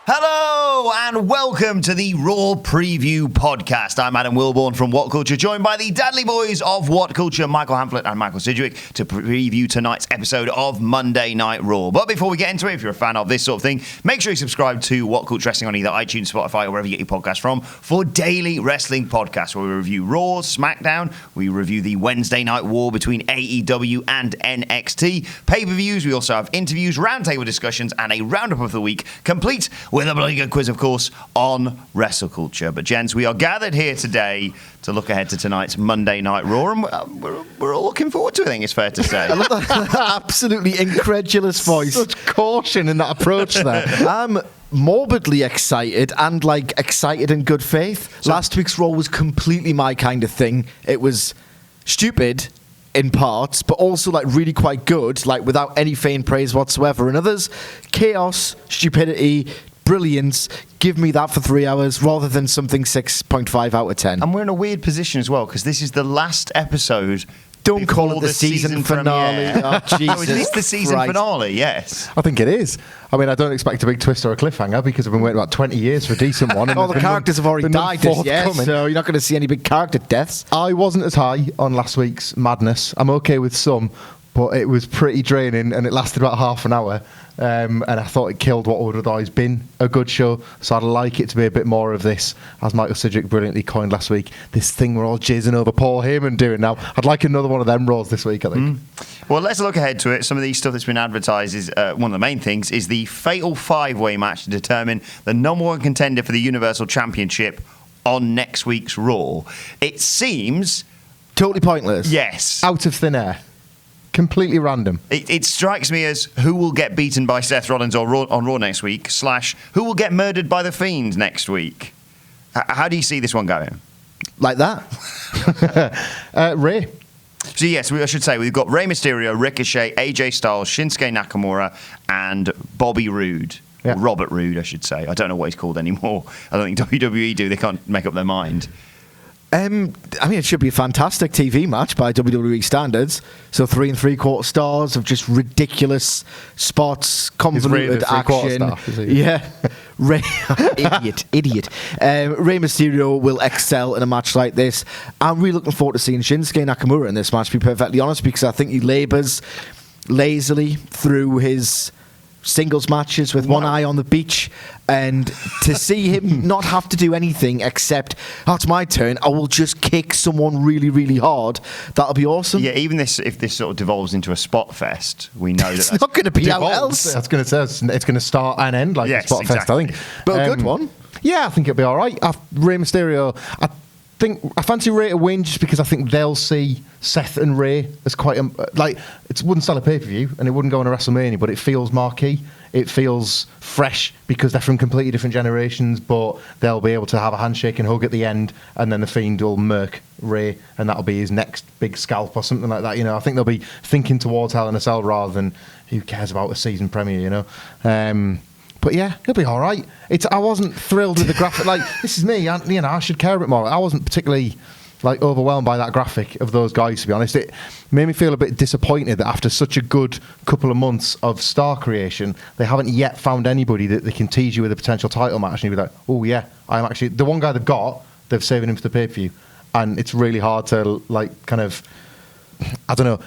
Hello and welcome to the Raw Preview Podcast. I'm Adam Wilbourn from WhatCulture, joined by the Dadley Boyz of WhatCulture, Michael Hamflett and Michael Sidgwick, to preview tonight's episode of Monday Night Raw. But before we get into it, if you're a fan of this sort of thing, make sure you subscribe to WhatCulture Wrestling on either iTunes, Spotify, or wherever you get your podcasts from for daily wrestling podcasts where we review Raw, SmackDown, we review the Wednesday Night War between AEW and NXT, pay-per-views, we also have interviews, roundtable discussions, and a roundup of the week, complete with a bloody good quiz, of course, on WrestleCulture. But, gents, we are gathered here today to look ahead to tonight's Monday Night Raw, and we're all looking forward to it, I think it's fair to say. I love that absolutely incredulous voice. Such caution in that approach there. I'm morbidly excited and, excited in good faith. Last week's Raw was completely my kind of thing. It was stupid in parts, but also really quite good, without any faint praise whatsoever. And others, chaos, stupidity, brilliance. Give me that for 3 hours rather than something 6.5 out of 10. And we're in a weird position as well, because this is the last episode. Don't call it the season finale. Oh, Jesus. Oh, is this the season Christ. finale? Yes. I think it is. I mean, I don't expect a big twist or a cliffhanger because I've been waiting about 20 years for a decent one. And All the characters have already died this year, forthcoming. so you're not going to see any big character deaths. I wasn't as high on last week's madness. I'm okay with some, but it was pretty draining and it lasted about half an hour. And I thought it killed what would have otherwise been a good show. So I'd like it to be a bit more of this, as Michael Sidgwick brilliantly coined last week, this thing we're all jizzing over Paul Heyman doing now. I'd like another one of them Raws this week, I think. Well, let's look ahead to it. Some of the stuff that's been advertised is one of the main things is the Fatal 5-Way match to determine the number one contender for the Universal Championship on next week's Raw. It seems... Totally pointless. Yes. Out of thin air. Completely random. It strikes me as who will get beaten by Seth Rollins on Raw next week, / who will get murdered by the Fiend next week. How do you see this one going? Like that? Ray. So yes, I should say we've got Rey Mysterio, Ricochet, AJ Styles, Shinsuke Nakamura, and Bobby Roode. Yeah. Robert Roode, I should say. I don't know what he's called anymore. I don't think WWE do. They can't make up their mind. I mean, it should be a fantastic TV match by WWE standards. So 3 3/4 stars of just ridiculous spots, convoluted action. Yeah, Ray, idiot. Rey Mysterio will excel in a match like this. I'm really looking forward to seeing Shinsuke Nakamura in this match, to be perfectly honest, because I think he labours lazily through his singles matches with one eye on the beach, and to see him not have to do anything except, oh, it's my turn, I will just kick someone really, really hard. That'll be awesome. Yeah, even if this sort of devolves into a spot fest, we know it's that's not going to be how else. That's going to say it's going to start and end like a spot fest, I think. But a good one. Yeah, I think it'll be all right. Rey Mysterio, I fancy Ray to win just because I think they'll see Seth and Ray as quite it wouldn't sell a pay-per-view and it wouldn't go on a WrestleMania, but it feels marquee. It feels fresh because they're from completely different generations, but they'll be able to have a handshake and hug at the end, and then the Fiend will murk Ray, and that'll be his next big scalp or something like that. I think they'll be thinking towards Hell in a Cell rather than who cares about a season premiere. But yeah, it'll be all right. I wasn't thrilled with the graphic. This is me. I should care a bit more. I wasn't particularly overwhelmed by that graphic of those guys, to be honest. It made me feel a bit disappointed that after such a good couple of months of star creation, they haven't yet found anybody that they can tease you with a potential title match, and you'd be like, oh yeah, I'm actually the one guy they're saving him for the pay-per-view, and it's really hard to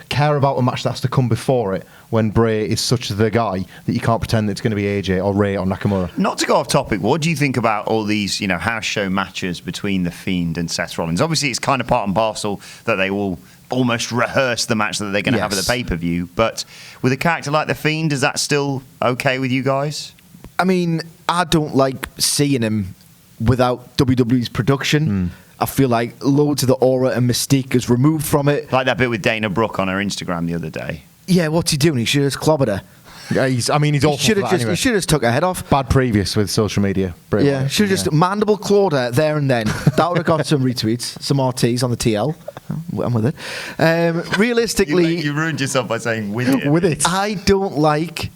care about a match that has to come before it when Bray is such the guy that you can't pretend that it's going to be AJ or Ray or Nakamura. Not to go off topic, what do you think about all these, house show matches between The Fiend and Seth Rollins? Obviously, it's kind of part and parcel that they will almost rehearse the match that they're going to have at the pay-per-view, but with a character like The Fiend, is that still okay with you guys? I mean, I don't like seeing him without WWE's production. I feel like loads of the aura and mystique is removed from it. Like that bit with Dana Brooke on her Instagram the other day. Yeah, what's he doing? He should have just clobbered her. Yeah, he's awful. He should have just took her head off. Bad previous with social media. Yeah, should have just mandible clawed her there and then. That would have got some retweets, some RTs on the TL. I'm with it. Realistically, you ruined yourself by saying with it. With it. I don't like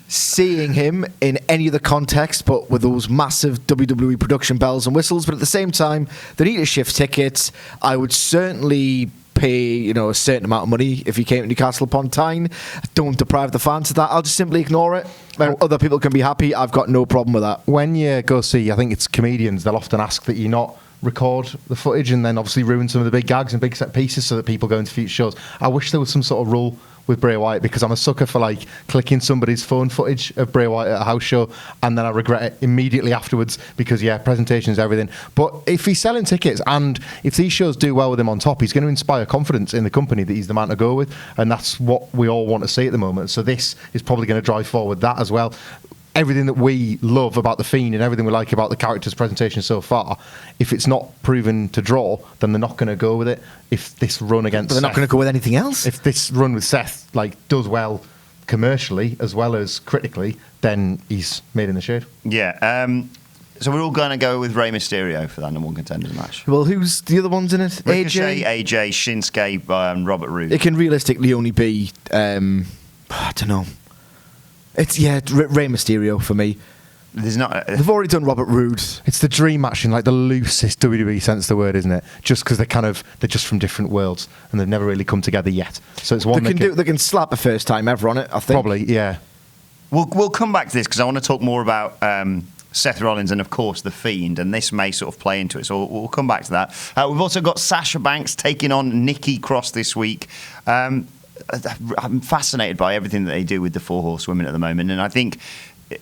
seeing him in any other context but with those massive WWE production bells and whistles, but at the same time they need to shift tickets. I would certainly pay, a certain amount of money if you came to Newcastle upon Tyne. Don't deprive the fans of that. I'll just simply ignore it. Other people can be happy. I've got no problem with that. When you go see, I think it's comedians, they'll often ask that you not record the footage and then obviously ruin some of the big gags and big set pieces so that people go into future shows. I wish there was some sort of rule with Bray Wyatt, because I'm a sucker for clicking somebody's phone footage of Bray Wyatt at a house show and then I regret it immediately afterwards because presentation is everything. But if he's selling tickets and if these shows do well with him on top, he's going to inspire confidence in the company that he's the man to go with, and that's what we all want to see at the moment. So this is probably going to drive forward that as well. Everything that we love about The Fiend and everything we like about the character's presentation so far, if it's not proven to draw, then they're not going to go with it. If this run against But they're not going to go with anything else? If this run with Seth does well commercially as well as critically, then he's made in the shade. Yeah. So we're all going to go with Rey Mysterio for that number one contenders match. Well, who's the other ones in it? Ricochet, AJ, Shinsuke, and Robert Roode. It can realistically only be, I don't know. It's Rey Mysterio for me. There's not. They've already done Robert Roode. It's the dream match in the loosest WWE sense of the word, isn't it? Just because they're just from different worlds and they've never really come together yet. So it's one they can slap the first time ever on it. I think probably, yeah. We'll come back to this because I want to talk more about Seth Rollins and of course The Fiend, and this may sort of play into it. So we'll come back to that. We've also got Sasha Banks taking on Nicky Cross this week. I'm fascinated by everything that they do with the Four Horsewomen at the moment, and I think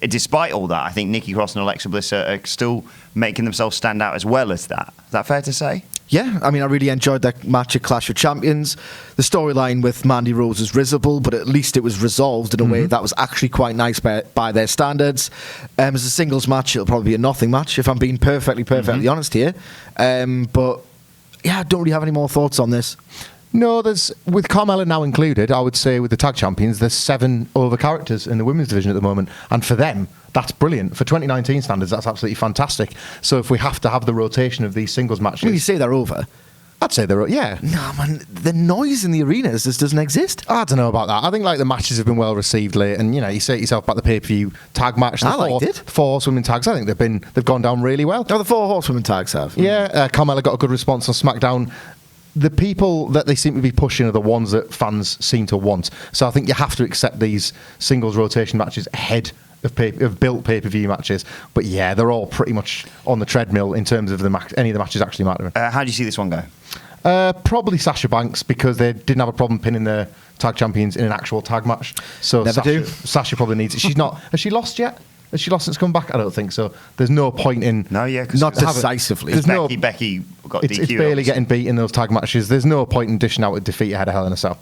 despite all that, I think Nikki Cross and Alexa Bliss are still making themselves stand out as well as that. Is that fair to say? Yeah, I mean, I really enjoyed that match at Clash of Champions. The storyline with Mandy Rose was risible, but at least it was resolved in a way that was actually quite nice by their standards. As a singles match, it'll probably be a nothing match, if I'm being perfectly honest here. But yeah, I don't really have any more thoughts on this. No, with Carmella now included, I would say with the tag champions, there's 7 over characters in the women's division at the moment. And for them, that's brilliant. For 2019 standards, that's absolutely fantastic. So if we have to have the rotation of these singles matches... When you say they're over... I'd say they're... Yeah. No, man, the noise in the arenas just doesn't exist. I don't know about that. I think the matches have been well received late, and you say it yourself about the pay-per-view tag match. I liked it. 4 Horsewomen tags, I think they've gone down really well. Oh, the 4 Horsewomen tags have. Yeah, Carmella got a good response on SmackDown. The people that they seem to be pushing are the ones that fans seem to want. So I think you have to accept these singles rotation matches ahead of built pay-per-view matches. But yeah, they're all pretty much on the treadmill in terms of any of the matches actually matter. How do you see this one go? Probably Sasha Banks, because they didn't have a problem pinning the tag champions in an actual tag match. So Sasha probably needs it. She's not. Has she lost yet? Has she lost since come back? I don't think so. There's no point in... No, yeah. Not decisively. Becky got DQ. It's barely getting beat in those tag matches. There's no point in dishing out a defeat ahead of Hell in a Cell.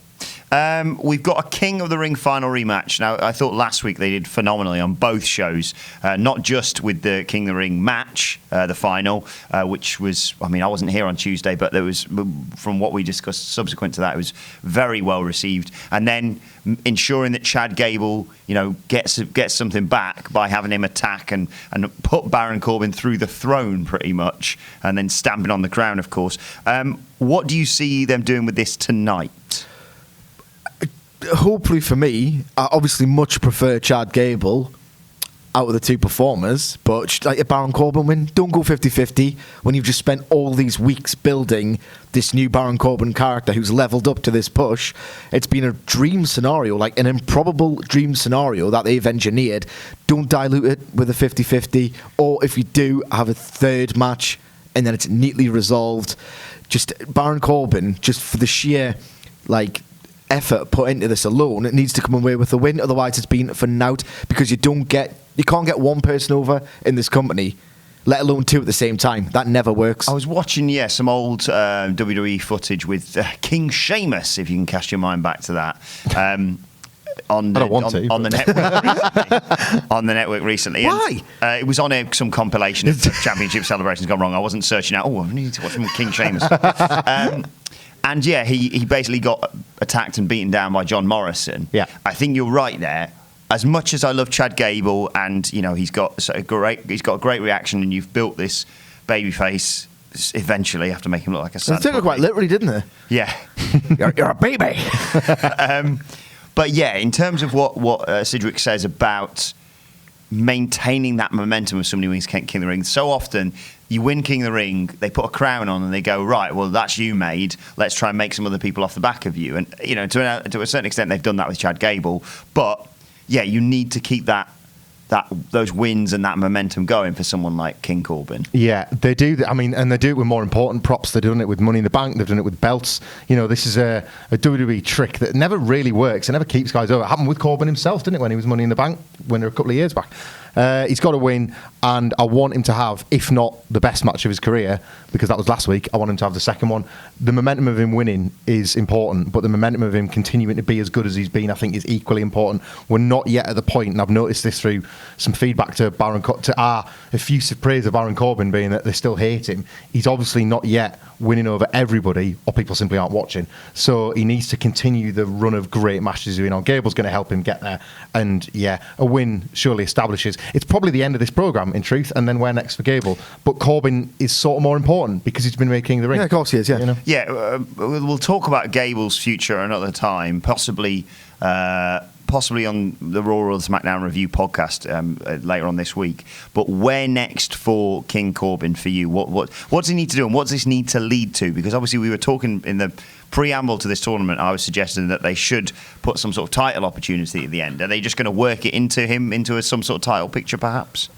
We've got a King of the Ring final rematch. Now, I thought last week they did phenomenally on both shows, not just with the King of the Ring match, the final, which was, I wasn't here on Tuesday, but there was, from what we discussed subsequent to that, it was very well received. And then ensuring that Chad Gable, gets something back by having him attack and put Baron Corbin through the throne pretty much, and then stamping on the crown, of course. What do you see them doing with this tonight? Hopefully for me, I obviously much prefer Chad Gable out of the 2 performers, but like a Baron Corbin win, don't go 50-50 when you've just spent all these weeks building this new Baron Corbin character who's leveled up to this push. It's been a dream scenario, like an improbable dream scenario that they've engineered. Don't dilute it with a 50-50, or if you do, have a third match and then it's neatly resolved. Just Baron Corbin, just for the sheer effort put into this alone, it needs to come away with a win. Otherwise, it's been for nout, because you can't get one person over in this company, let alone 2 at the same time. That never works. I was watching, some old WWE footage with King Sheamus, if you can cast your mind back to that. On the network recently. Why? It was on some compilation of championship celebrations gone wrong. I wasn't searching out. I need to watch some King Sheamus. And yeah, he basically got attacked and beaten down by John Morrison. Yeah, I think you're right there. As much as I love Chad Gable, and he's got a great reaction, and you've built this babyface. Eventually, you have to make him look like a son. They took it quite literally, didn't they? Yeah, you're a baby. But yeah, in terms of what Sidgwick says about maintaining that momentum of somebody who's King of the Ring, so often you win King of the Ring, they put a crown on and they go, right, well, that's you made. Let's try and make some other people off the back of you. And, to a certain extent, they've done that with Chad Gable. But, yeah, you need to keep those wins and that momentum going for someone like King Corbin. Yeah, they do. I mean, and they do it with more important props. They've done it with Money in the Bank. They've done it with belts. This is a WWE trick that never really works. It never keeps guys over. It happened with Corbin himself, didn't it, when he was Money in the Bank winner a couple of years back. He's got to win, and I want him to have, if not the best match of his career, because that was last week, I want him to have the second one. The momentum of him winning is important, but the momentum of him continuing to be as good as he's been, I think, is equally important. We're not yet at the point, and I've noticed this through some feedback to our effusive praise of Baron Corbin, being that they still hate him. He's obviously not yet winning over everybody, or people simply aren't watching. So he needs to continue the run of great matches he's on. Gable's going to help him get there, and yeah, a win surely establishes. It's probably the end of this programme, in truth, and then we're next for Gable. But Corbin is sort of more important because he's been making the ring. Yeah, of course he is, yeah. Yeah, we'll talk about Gable's future another time, possibly on the Raw or the SmackDown Review podcast later on this week. But where next for King Corbin for you? What does he need to do, and what does this need to lead to? Because obviously we were talking in the preamble to this tournament, I was suggesting that they should put some sort of title opportunity at the end. Are they just going to work it into some sort of title picture, perhaps?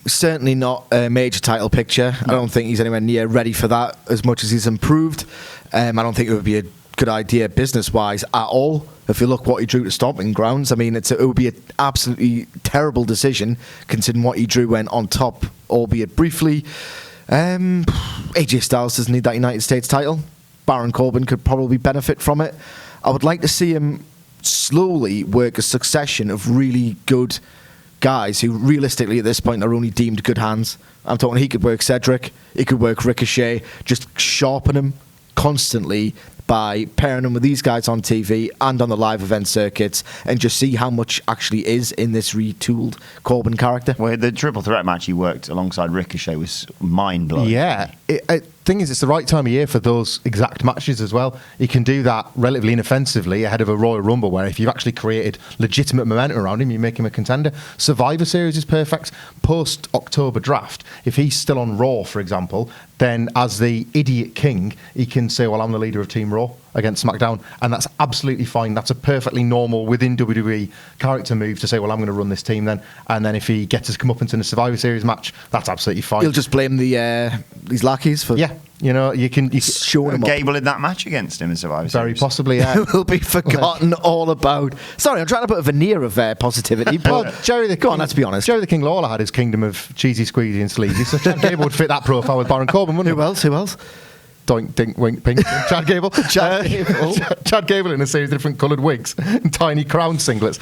Certainly not a major title picture. No. I don't think he's anywhere near ready for that as much as he's improved. I don't think it would be a good idea business-wise at all. If you look what he drew to Stomping Grounds, I mean, it would be an absolutely terrible decision considering what he drew when on top, albeit briefly. AJ Styles doesn't need that United States title. Baron Corbin could probably benefit from it. I would like to see him slowly work a succession of really good guys who realistically at this point are only deemed good hands. I'm talking he could work Cedric, he could work Ricochet, just sharpen him constantly by pairing him with these guys on TV and on the live event circuits, and just see how much actually is in this retooled Corbin character. Well, the triple threat match he worked alongside Ricochet was mind-blowing. Yeah. Thing is, it's the right time of year for those exact matches as well. You can do that relatively inoffensively ahead of a Royal Rumble, where if you've actually created legitimate momentum around him, you make him a contender. Survivor Series is perfect. Post-October draft, if he's still on Raw, for example, then as the idiot king, he can say, well, I'm the leader of Team Raw against SmackDown, and that's absolutely fine. That's a perfectly normal within WWE character move to say, well, I'm going to run this team then, and then if he gets his comeuppance in a Survivor Series match, that's absolutely fine. He'll just blame these lackeys for... Yeah. You can show him Gable in that match against him in Survivor Series. Very possibly, yeah. Will be forgotten all about. Sorry, I'm trying to put a veneer of positivity. But go on, let's be honest. Jerry the King Lawler had his kingdom of cheesy, squeezy and sleazy, so Chad Gable would fit that profile with Baron Corbin, wouldn't he? Who else? Doink, dink, wink, pink. Chad Gable. Chad Gable in a series of different coloured wigs and tiny crown singlets.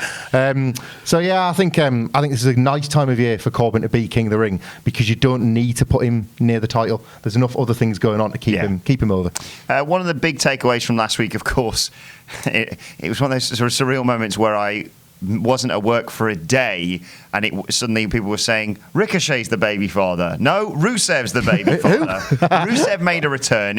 So yeah, I think this is a nice time of year for Corbin to be King of the Ring, because you don't need to put him near the title. There's enough other things going on to keep him over. One of the big takeaways from last week, of course, it was one of those sort of surreal moments where I wasn't at work for a day, and suddenly people were saying Ricochet's the baby father. No, Rusev's the baby father. Rusev made a return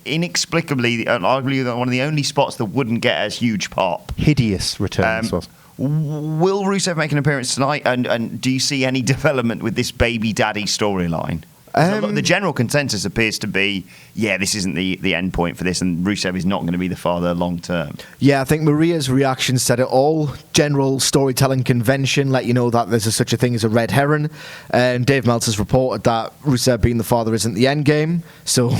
inexplicably, arguably one of the only spots that wouldn't get as huge pop. Hideous return. Will Rusev make an appearance tonight? And do you see any development with this baby daddy storyline? The general consensus appears to be, this isn't the end point for this, and Rusev is not going to be the father long term. Yeah, I think Maria's reaction said it all. General storytelling convention let you know that there's such a thing as a red herring, and Dave Meltzer's reported that Rusev being the father isn't the end game. So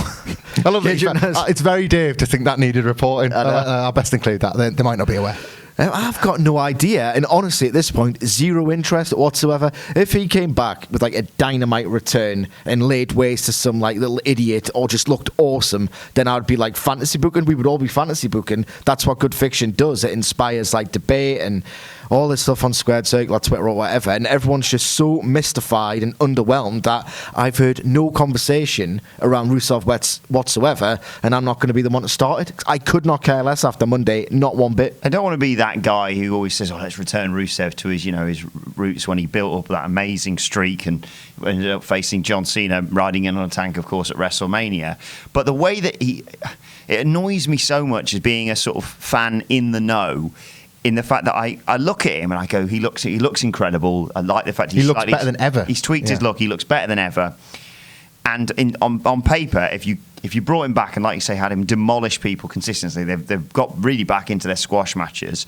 I love it. It's very Dave to think that needed reporting. I'll best include that. They might not be aware. I've got no idea, and honestly at this point, zero interest whatsoever. If he came back with like a dynamite return and laid waste to some like little idiot or just looked awesome, then I'd be like fantasy booking. We would all be fantasy booking. That's what good fiction does. It inspires like debate and all this stuff on Squared Circle or Twitter or whatever, and everyone's just so mystified and underwhelmed that I've heard no conversation around Rusev whatsoever, and I'm not going to be the one to start it. I could not care less after Monday, not one bit. I don't want to be that guy who always says, let's return Rusev to his roots when he built up that amazing streak and ended up facing John Cena riding in on a tank, of course, at WrestleMania. But the way that it annoys me so much as being a sort of fan in the know, in the fact that I look at him and I go, he looks incredible. I like the fact he looks better than ever. He's tweaked his look. He looks better than ever. And on paper, if you brought him back and, like you say, had him demolish people consistently, they've got really back into their squash matches,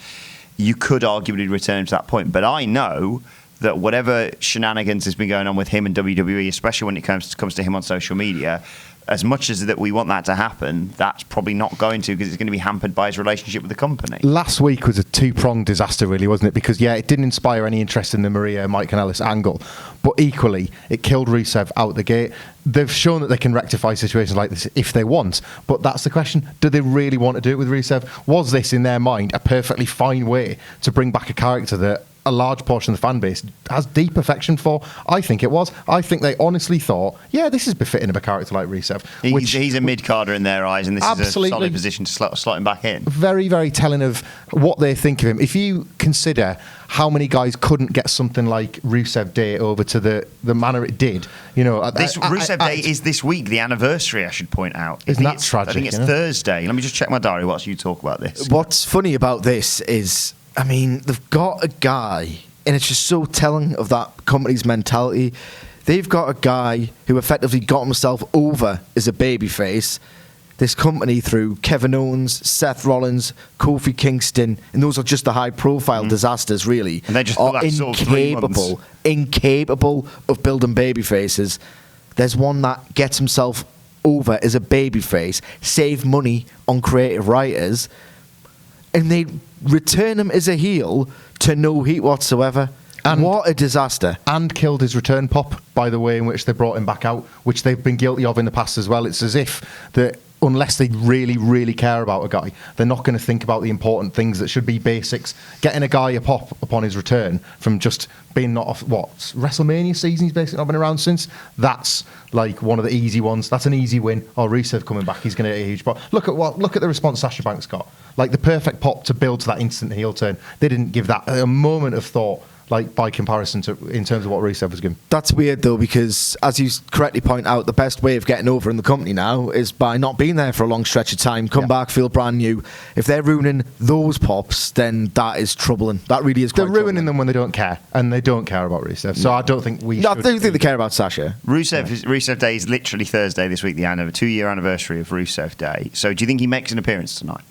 you could arguably return to that point. But I know that whatever shenanigans has been going on with him and WWE, especially when it comes to him on social media, as much as that we want that to happen, that's probably not going to, because it's going to be hampered by his relationship with the company. Last week was a two-pronged disaster, really, wasn't it? Because, it didn't inspire any interest in the Maria Mike Kanellis angle, but equally, it killed Rusev out the gate. They've shown that they can rectify situations like this if they want, but that's the question. Do they really want to do it with Rusev? Was this, in their mind, a perfectly fine way to bring back a character that a large portion of the fan base has deep affection for? I think it was. I think they honestly thought, this is befitting of a character like Rusev. He's a mid-carder in their eyes, and this is a solid position to slot him back in. Very, very telling of what they think of him. If you consider how many guys couldn't get something like Rusev Day over to the manner it did, This Rusev Day is this week, the anniversary, I should point out. Isn't that tragic? I think it's Thursday. Let me just check my diary whilst you talk about this. What's funny about this is, they've got a guy, and it's just so telling of that company's mentality. They've got a guy who effectively got himself over as a babyface. This company, through Kevin Owens, Seth Rollins, Kofi Kingston, and those are just the high-profile disasters, really, and they just are incapable of building babyfaces. There's one that gets himself over as a babyface, save money on creative writers, and they return him as a heel to no heat whatsoever. And what a disaster. And killed his return pop by the way in which they brought him back out, which they've been guilty of in the past as well. It's as if that unless they really, really care about a guy, they're not going to think about the important things that should be basics. Getting a guy a pop upon his return from just being not off, WrestleMania season, he's basically not been around since. That's like one of the easy ones. That's an easy win. Rusev coming back, he's going to get a huge pop. Look at the response Sasha Banks got. Like the perfect pop to build to that instant heel turn. They didn't give that a moment of thought, like by comparison to in terms of what Rusev was given. That's weird though, because as you correctly point out, the best way of getting over in the company now is by not being there for a long stretch of time, come back, feel brand new. If they're ruining those pops, then that is troubling. That really is quite They're ruining troubling. them when they don't care, and they don't care about Rusev. So I don't think we should. I do think they care about Sasha. Rusev Day is literally Thursday this week, the 2-year anniversary of Rusev Day. So do you think he makes an appearance tonight?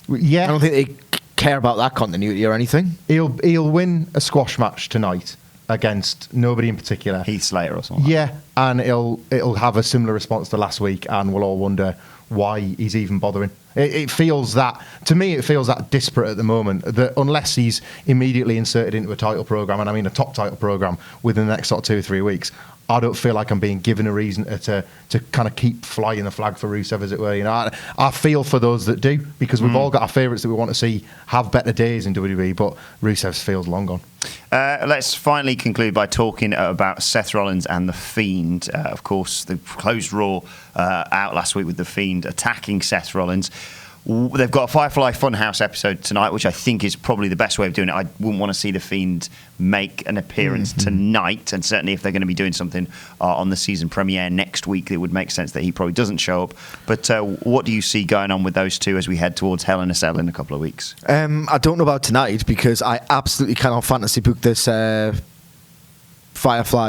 Yeah. I don't think they care about that continuity or anything. He'll win a squash match tonight against nobody in particular. Heath Slater or something. Yeah, and it'll have a similar response to last week, and we'll all wonder why he's even bothering. It feels that, to me, it feels that disparate at the moment, that unless he's immediately inserted into a title program, and I mean a top title program, within the next 2 or 3 weeks, I don't feel like I'm being given a reason to kind of keep flying the flag for Rusev, as it were. I feel for those that do, because we've all got our favourites that we want to see have better days in WWE, but Rusev's feels long gone. Let's finally conclude by talking about Seth Rollins and The Fiend. Of course, the closed Raw out last week with The Fiend attacking Seth Rollins. They've got a Firefly Funhouse episode tonight, which I think is probably the best way of doing it. I wouldn't want to see The Fiend make an appearance tonight, and certainly if they're going to be doing something on the season premiere next week, it would make sense that he probably doesn't show up. But what do you see going on with those two as we head towards Hell in a Cell in a couple of weeks? I don't know about tonight, because I absolutely cannot fantasy book this Firefly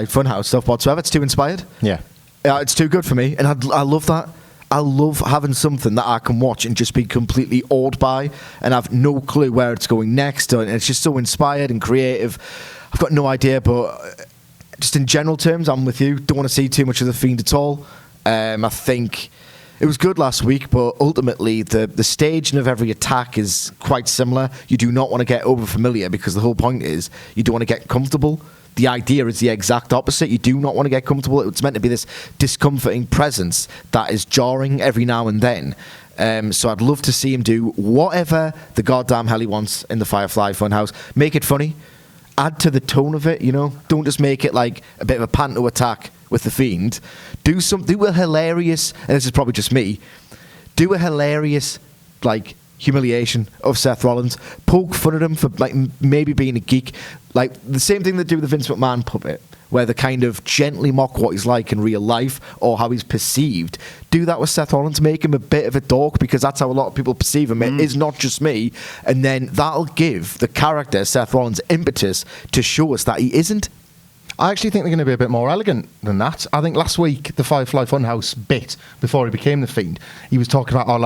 Funhouse stuff whatsoever. It's too inspired. Yeah. It's too good for me, and I love that. I love having something that I can watch and just be completely awed by and have no clue where it's going next. And it's just so inspired and creative. I've got no idea, but just in general terms, I'm with you. Don't want to see too much of The Fiend at all. I think it was good last week, but ultimately the staging of every attack is quite similar. You do not want to get over familiar, because the whole point is you don't want to get comfortable. The idea is the exact opposite. You do not want to get comfortable. It's meant to be this discomforting presence that is jarring every now and then. So I'd love to see him do whatever the goddamn hell he wants in the Firefly Funhouse. Make it funny. Add to the tone of it, Don't just make it like a bit of a panto attack with The Fiend. Do a hilarious, and this is probably just me, do a hilarious, like, humiliation of Seth Rollins. Poke fun at him for like maybe being a geek. Like the same thing they do with the Vince McMahon puppet, where they kind of gently mock what he's like in real life or how he's perceived. Do that with Seth Rollins. Make him a bit of a dork, because that's how a lot of people perceive him. It is not just me. And then that'll give the character Seth Rollins impetus to show us that he isn't. I actually think they're going to be a bit more elegant than that. I think last week, the Firefly Funhouse bit, before he became the Fiend, he was talking about how,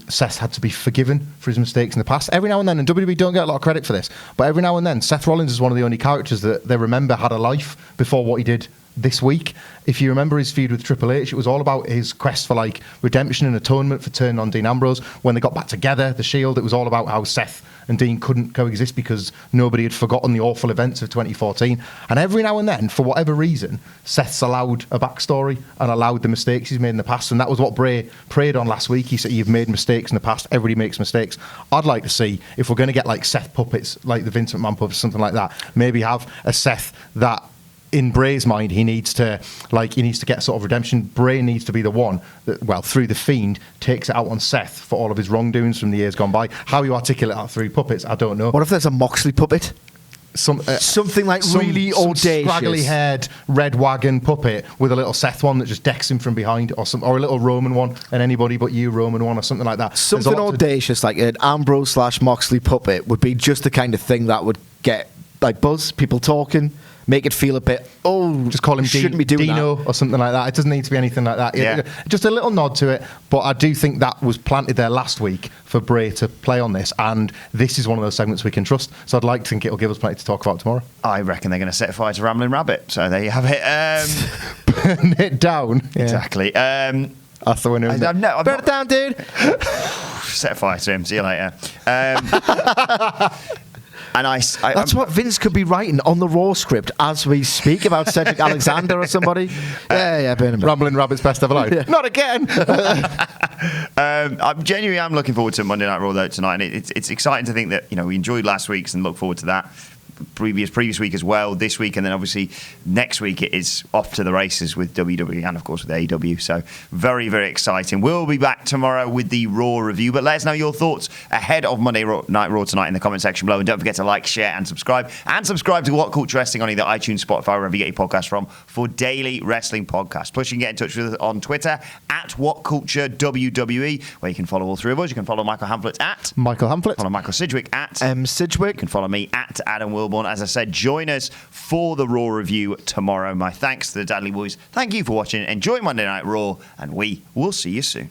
Seth had to be forgiven for his mistakes in the past. Every now and then, and WWE don't get a lot of credit for this, but every now and then, Seth Rollins is one of the only characters that they remember had a life before what he did this week. If you remember his feud with Triple H, it was all about his quest for redemption and atonement for turning on Dean Ambrose. When they got back together, the Shield, it was all about how Seth and Dean couldn't coexist because nobody had forgotten the awful events of 2014. And every now and then, for whatever reason, Seth's allowed a backstory and allowed the mistakes he's made in the past. And that was what Bray prayed on last week. He said, you've made mistakes in the past. Everybody makes mistakes. I'd like to see, if we're going to get Seth puppets, like the Vince McMahon puppets, something like that, maybe have a Seth that, in Bray's mind, he needs to get sort of redemption. Bray needs to be the one that, through the Fiend, takes it out on Seth for all of his wrongdoings from the years gone by. How you articulate that through puppets, I don't know. What if there's a Moxley puppet? Something really audacious, scraggly-haired red wagon puppet with a little Seth one that just decks him from behind, or a little Roman one, and anybody but you Roman one, or something like that. Something audacious like an Ambrose/Moxley puppet would be just the kind of thing that would get buzz, people talking. Make it feel a bit, just call him shouldn't be doing Dino that. Or something like that. It doesn't need to be anything like that. Yeah. Just a little nod to it, but I do think that was planted there last week for Bray to play on this, and this is one of those segments we can trust. So I'd like to think it'll give us plenty to talk about tomorrow. I reckon they're going to set fire to Rambling Rabbit. So there you have it. Burn it down. Exactly. That's the winner. Burn it down, dude. Set fire to him. See you later. And that's what Vince could be writing on the Raw script as we speak about Cedric Alexander or somebody. Burn him. Rambling Rabbit's best ever live. Yeah. Not again. I'm looking forward to Monday Night Raw though tonight, and it's exciting to think that we enjoyed last week's and look forward to that. Previous week as well, this week, and then obviously next week it is off to the races with WWE and of course with AEW. So very, very exciting. We'll be back tomorrow with the Raw review, but let us know your thoughts ahead of Monday Night Raw tonight in the comment section below, and don't forget to like, share and subscribe to What Culture Wrestling on either iTunes, Spotify, wherever you get your podcast from, for daily wrestling podcasts. Plus you can get in touch with us on Twitter at WhatCultureWWE, where you can follow all three of us. You can follow Michael Hamflett at Michael Hamflett, follow Michael Sidgwick at Sidgwick. You can follow me at Adam Wilbourn. As I said, join us for the Raw review tomorrow. My thanks to the Dadley Boyz. Thank you for watching. Enjoy Monday Night Raw, and we will see you soon.